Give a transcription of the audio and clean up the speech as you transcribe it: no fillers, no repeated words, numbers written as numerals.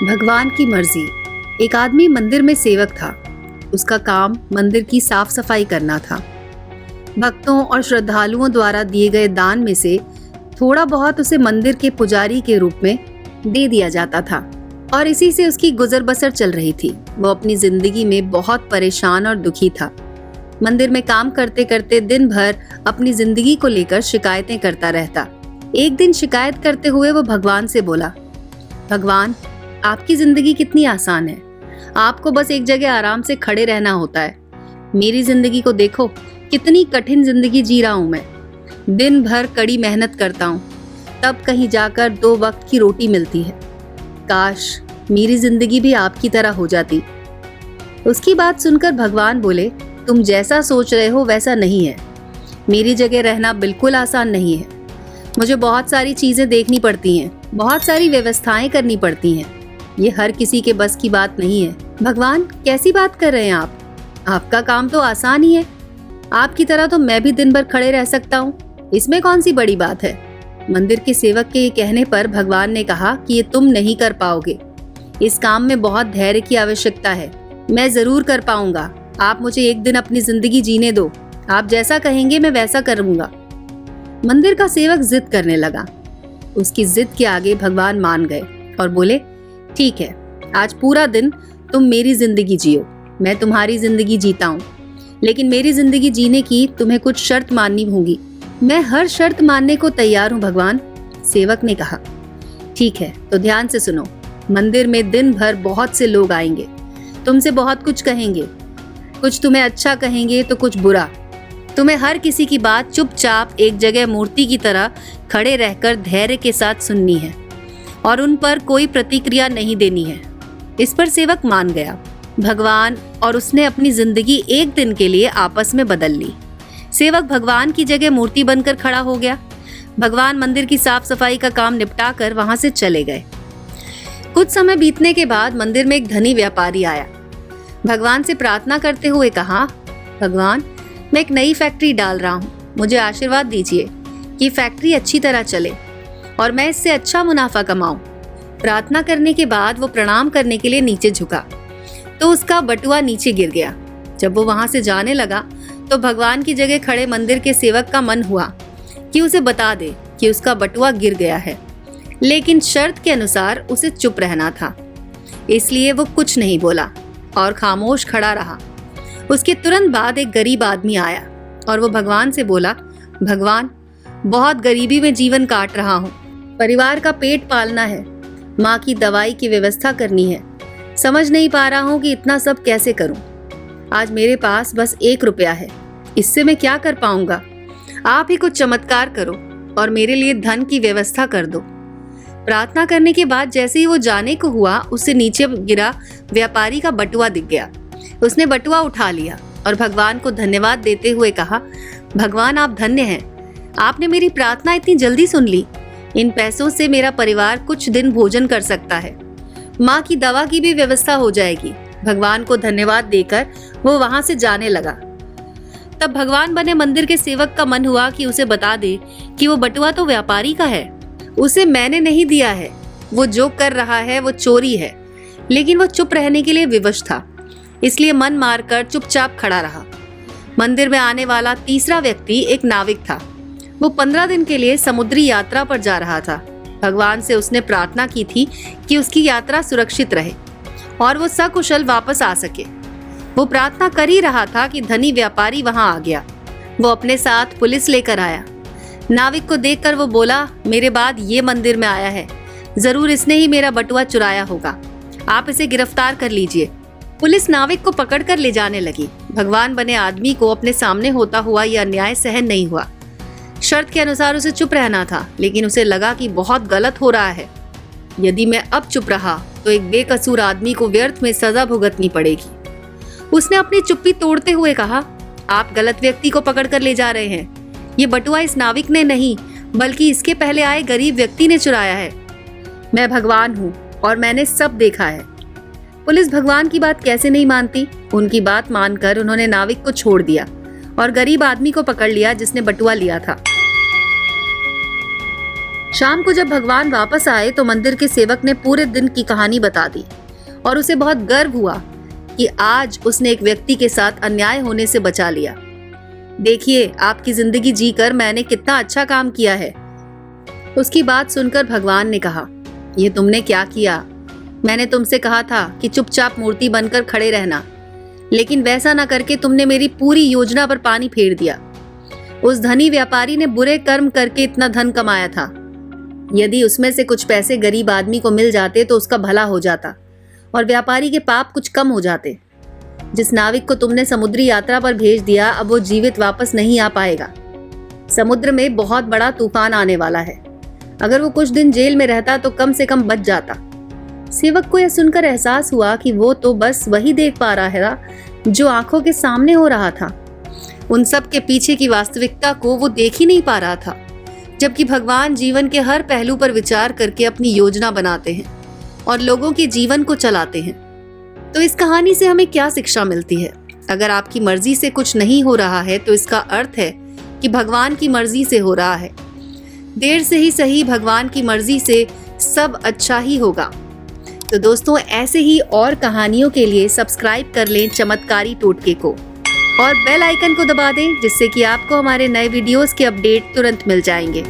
भगवान की मर्जी। एक आदमी मंदिर में सेवक था। उसका काम मंदिर की साफ सफाई करना था। भक्तों और श्रद्धालुओं द्वारा दिए गए दान में से थोड़ा बहुत उसे मंदिर के पुजारी के रूप में दे दिया जाता था और इसी से उसकी गुजर बसर चल रही थी। वो अपनी जिंदगी में बहुत परेशान और दुखी था। मंदिर में काम करते करते दिन भर अपनी जिंदगी को लेकर शिकायतें करता रहता। एक दिन शिकायत करते हुए वो भगवान से बोला, भगवान, आपकी जिंदगी कितनी आसान है। आपको बस एक जगह आराम से खड़े रहना होता है। मेरी जिंदगी को देखो, कितनी कठिन जिंदगी जी रहा हूं मैं। दिन भर कड़ी मेहनत करता हूं, तब कहीं जाकर 2 वक्त की रोटी मिलती है। काश मेरी जिंदगी भी आपकी तरह हो जाती। उसकी बात सुनकर भगवान बोले, तुम जैसा सोच रहे हो वैसा नहीं है। मेरी जगह रहना बिल्कुल आसान नहीं है। मुझे बहुत सारी चीजें देखनी पड़ती हैं, बहुत सारी व्यवस्थाएं करनी पड़ती हैं। ये हर किसी के बस की बात नहीं है। भगवान, कैसी बात कर रहे हैं आप? आपका काम तो आसान ही है। आपकी तरह तो मैं भी दिन भर खड़े रह सकता हूँ। इसमें कौन सी बड़ी बात है? मंदिर के सेवक के कहने पर भगवान ने कहा कि ये तुम नहीं कर पाओगे। इस काम में बहुत धैर्य की आवश्यकता है। मैं जरूर कर पाऊंगा। आप मुझे एक दिन अपनी जिंदगी जीने दो। आप जैसा कहेंगे मैं वैसा करूंगा। मंदिर का सेवक जिद करने लगा। उसकी जिद के आगे भगवान मान गए और बोले, ठीक है, आज पूरा दिन तुम मेरी जिंदगी जियो। मैं तुम्हारी जिंदगी जीता हूँ, लेकिन मेरी जिंदगी जीने की तुम्हें कुछ शर्त माननी होगी। मैं हर शर्त मानने को तैयार हूँ भगवान, सेवक ने कहा। ठीक है, तो ध्यान से सुनो। मंदिर में दिन भर बहुत से लोग आएंगे, तुमसे बहुत कुछ कहेंगे। कुछ तुम्हें अच्छा कहेंगे तो कुछ बुरा। तुम्हें हर किसी की बात चुपचाप एक जगह मूर्ति की तरह खड़े रहकर धैर्य के साथ सुननी है और उन पर कोई प्रतिक्रिया नहीं देनी है। इस पर सेवक मान गया। भगवान और उसने अपनी जिंदगी एक दिन के लिए आपस में बदल ली। सेवक भगवान की जगह मूर्ति बनकर खड़ा हो गया। भगवान मंदिर की साफ सफाई का काम निपटा कर वहां से चले गए। कुछ समय बीतने के बाद मंदिर में एक धनी व्यापारी आया। भगवान से प्रार्थना करते हुए कहा, भगवान, मैं एक नई फैक्ट्री डाल रहा हूँ। मुझे आशीर्वाद दीजिए कि फैक्ट्री अच्छी तरह चले और मैं इससे अच्छा मुनाफा कमाऊं। प्रार्थना करने के बाद वो प्रणाम करने के लिए नीचे झुका तो उसका बटुआ नीचे गिर गया। जब वो वहां से जाने लगा तो भगवान की जगह खड़े मंदिर के सेवक का मन हुआ कि उसे बता दे कि उसका बटुआ गिर गया है, लेकिन शर्त के अनुसार उसे चुप रहना था। इसलिए वो कुछ नहीं बोला और खामोश खड़ा रहा। उसके तुरंत बाद एक गरीब आदमी आया और वो भगवान से बोला, भगवान, बहुत गरीबी में जीवन काट रहा हूँ। परिवार का पेट पालना है, माँ की दवाई की व्यवस्था करनी है। समझ नहीं पा रहा हूँ कि इतना सब कैसे करूँ। आज मेरे पास बस 1 रुपया है। इससे मैं क्या कर पाऊंगा? आप ही कुछ चमत्कार करो और मेरे लिए धन की व्यवस्था कर दो। प्रार्थना करने के बाद जैसे ही वो जाने को हुआ, उससे नीचे गिरा व्यापारी का बटुआ दिख गया। उसने बटुआ उठा लिया और भगवान को धन्यवाद देते हुए कहा, भगवान, आप धन्य हैं। आपने मेरी प्रार्थना इतनी जल्दी सुन ली। इन पैसों से मेरा परिवार कुछ दिन भोजन कर सकता है। माँ की दवा की भी व्यवस्था हो जाएगी। भगवान को धन्यवाद देकर वो वहां से जाने लगा। तब भगवान बने मंदिर के सेवक का मन हुआ कि उसे बता दे कि वो बटुआ तो व्यापारी का है, उसे मैंने नहीं दिया है। वो जो कर रहा है वो चोरी है। लेकिन वो चुप रहने के लिए विवश था, इसलिए मन मारकर चुपचाप खड़ा रहा। मंदिर में आने वाला तीसरा व्यक्ति एक नाविक था। वो 15 दिन के लिए समुद्री यात्रा पर जा रहा था। भगवान से उसने प्रार्थना की थी कि उसकी यात्रा सुरक्षित रहे और वो सकुशल वापस आ सके। वो प्रार्थना कर ही रहा था कि धनी व्यापारी वहां आ गया। वो अपने साथ पुलिस लेकर आया। नाविक को देखकर वो बोला, मेरे बाद ये मंदिर में आया है, जरूर इसने ही मेरा बटुआ चुराया होगा। आप इसे गिरफ्तार कर लीजिए। पुलिस नाविक को पकड़कर ले जाने लगी। भगवान बने आदमी को अपने सामने होता हुआ यह अन्याय सहन नहीं हुआ। शर्त के अनुसार उसे चुप रहना था, लेकिन उसे लगा कि बहुत गलत हो रहा है। यदि मैं अब चुप रहा तो एक बेकसूर आदमी को व्यर्थ में सजा भुगतनी पड़ेगी। उसने अपनी चुप्पी तोड़ते हुए कहा, आप गलत व्यक्ति को पकड़कर ले जा रहे हैं। ये बटुआ इस नाविक ने नहीं, बल्कि इसके पहले आए गरीब व्यक्ति ने चुराया है। मैं भगवान हूँ और मैंने सब देखा है। पुलिस भगवान की बात कैसे नहीं मानती। उनकी बात मानकर उन्होंने नाविक को छोड़ दिया और गरीब आदमी को पकड़ लिया जिसने बटुआ लिया था। शाम को जब भगवान वापस आए तो मंदिर के सेवक ने पूरे दिन की कहानी बता दी और उसे बहुत गर्व हुआ कि आज उसने एक व्यक्ति के साथ अन्याय होने से बचा लिया। देखिए, आपकी जिंदगी जीकर मैंने कितना अच्छा काम किया है। उसकी बात सुनकर भगवान ने कहा, ये तुमने क्या किया? मैंने तुमसे कहा था कि चुपचाप मूर्ति बनकर खड़े रहना, लेकिन वैसा ना करके तुमने मेरी पूरी योजना पर पानी फेर दिया। उस धनी व्यापारी ने बुरे कर्म करके इतना धन कमाया था। यदि उसमें से कुछ पैसे गरीब आदमी को मिल जाते तो उसका भला हो जाता और व्यापारी के पाप कुछ कम हो जाते। जिस नाविक को तुमने समुद्री यात्रा पर भेज दिया, अब वो जीवित वापस नहीं आ पाएगा। समुद्र में बहुत बड़ा तूफान आने वाला है। अगर वो कुछ दिन जेल में रहता तो कम से कम बच जाता। सेवक को यह सुनकर एहसास हुआ कि वो तो बस वही देख पा रहा था जो आंखों के सामने हो रहा था। उन सब के पीछे की वास्तविकता को वो देख ही नहीं पा रहा था, जबकि भगवान जीवन के हर पहलू पर विचार करके अपनी योजना बनाते हैं और लोगों के जीवन को चलाते हैं। तो इस कहानी से हमें क्या शिक्षा मिलती है? अगर आपकी मर्जी से कुछ नहीं हो रहा है तो इसका अर्थ है कि भगवान की मर्जी से हो रहा है। देर से ही सही, भगवान की मर्जी से सब अच्छा ही होगा। तो दोस्तों, ऐसे ही और कहानियों के लिए सब्सक्राइब कर लें चमत्कारी टोटके को और बेल आइकन को दबा दें, जिससे कि आपको हमारे नए वीडियोस के अपडेट तुरंत मिल जाएंगे।